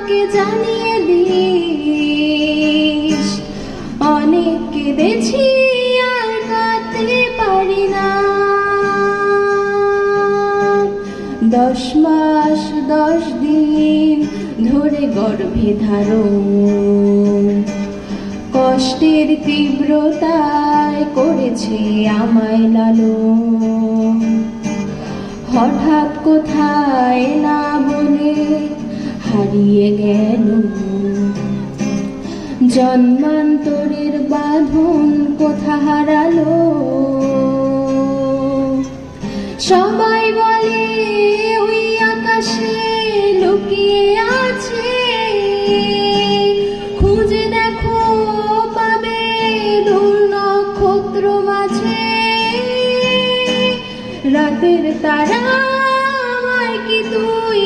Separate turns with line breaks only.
আমাকে জানিয়ে দিস। অনেক কেঁদেছি আর কাঁদতে পারি না। 10 মাস 10 দিন ধরে গর্ভে ধারণ, কষ্টের তীব্রতায় করেছে আমায় লালন। হঠাৎ কোথায় না বলে হারিয়ে গেল, জন্মান্তরের বাঁধন কোথা হারালো। সবাই বলে ওই আকাশে লুকিয়ে আছে, খুঁজে দেখো পাবে দূর নক্ষত্র মাঝে। রাতের তারা আমায় কি তুই